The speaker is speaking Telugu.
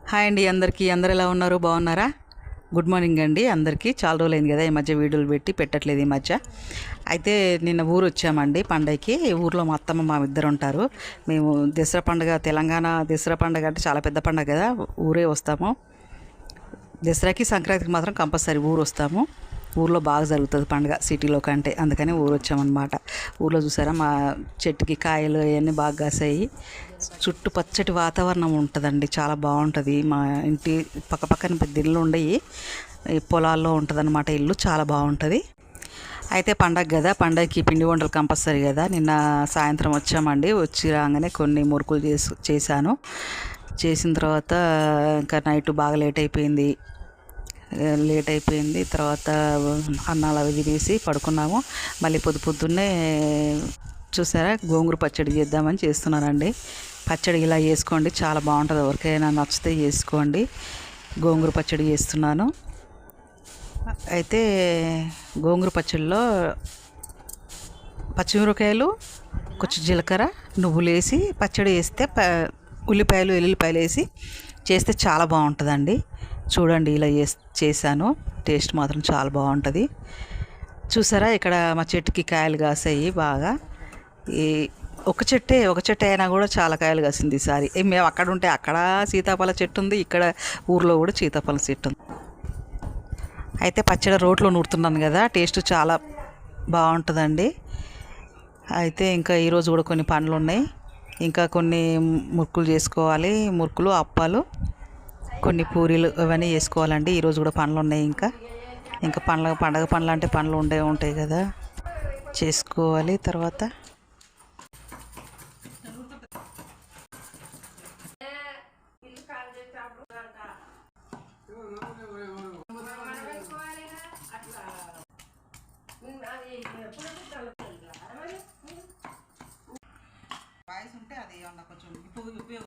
హాయ్ అండి అందరికీ. అందరు ఎలా ఉన్నారు? బాగున్నారా? గుడ్ మార్నింగ్ అండి అందరికీ. చాలా రోజులైంది కదా ఈ మధ్య వీడియోలు పెట్టట్లేదు ఈ మధ్య. అయితే నిన్న ఊరు వచ్చామండి పండగకి. ఊర్లో మా అత్తమ్మ మా ఇద్దరు ఉంటారు. మేము దసరా పండుగ, తెలంగాణ దసరా పండుగ అంటే చాలా పెద్ద పండుగ కదా, ఊరే వస్తాము. దసరాకి సంక్రాంతికి మాత్రం కంపల్సరీ ఊరు వస్తాము. ఊర్లో బాగా జరుగుతుంది పండుగ సిటీలో కంటే, అందుకని ఊరు వచ్చామన్నమాట. ఊర్లో చూసారా మా చెట్టుకి కాయలు అవన్నీ బాగా కాసాయి. చుట్టూ పచ్చటి వాతావరణం ఉంటుందండి, చాలా బాగుంటుంది. మా ఇంటి పక్కన పెద్ద ఇల్లు ఉండయి, పొలాల్లో ఉంటుంది అన్నమాట ఇల్లు, చాలా బాగుంటుంది. అయితే పండగ కదా, పండగకి పిండి వంటలు కంపల్సరీ కదా. నిన్న సాయంత్రం వచ్చామండి. వచ్చి రాగానే కొన్ని మురుకులు చేశాను. చేసిన తర్వాత ఇంకా నైట్ బాగా లేట్ అయిపోయింది. తర్వాత అన్నాలు అవి తినేసి పడుకున్నాము. మళ్ళీ పొద్దున్నే చూసారా గోంగూర పచ్చడి చేద్దామని చేస్తున్నానండి. పచ్చడి ఇలా చేసుకోండి, చాలా బాగుంటుంది. ఎవరికైనా నచ్చితే చేసుకోండి. గోంగూర పచ్చడి చేస్తున్నాను. అయితే గోంగూర పచ్చడిలో పచ్చిమిరపకాయలు, కొంచెం జీలకర్ర, నువ్వులు వేసి పచ్చడి వేస్తే, ఉల్లిపాయలు ఎల్లుల్లిపాయలు వేసి చేస్తే చాలా బాగుంటుందండి. చూడండి ఇలా చేశాను. టేస్ట్ మాత్రం చాలా బాగుంటుంది. చూసారా ఇక్కడ మా చెట్టుకి కాయలు కాసాయి బాగా. ఈ ఒక చెట్టు అయినా కూడా చాలా కాయలు కాసింది ఈసారి. మేము అక్కడ ఉంటే అక్కడ సీతాఫల చెట్టు ఉంది, ఇక్కడ ఊర్లో కూడా సీతాఫల చెట్టు ఉంది. అయితే పచ్చడి రోట్లో నూరుతున్నాను కదా, టేస్ట్ చాలా బాగుంటుందండి. అయితే ఇంకా ఈరోజు కూడా కొన్ని పనులు ఉన్నాయి. ఇంకా కొన్ని మురుకులు చేసుకోవాలి, మురుకులు, అప్పాలు, కొన్ని పూరీలు ఇవన్నీ చేసుకోవాలండి. ఈరోజు కూడా పనులు ఉన్నాయి. ఇంకా పండగ పనులు అంటే పనులు ఉంటాయి కదా, చేసుకోవాలి. తర్వాత వాయిస్ ఉంటే అది కొంచెం ఉపయోగం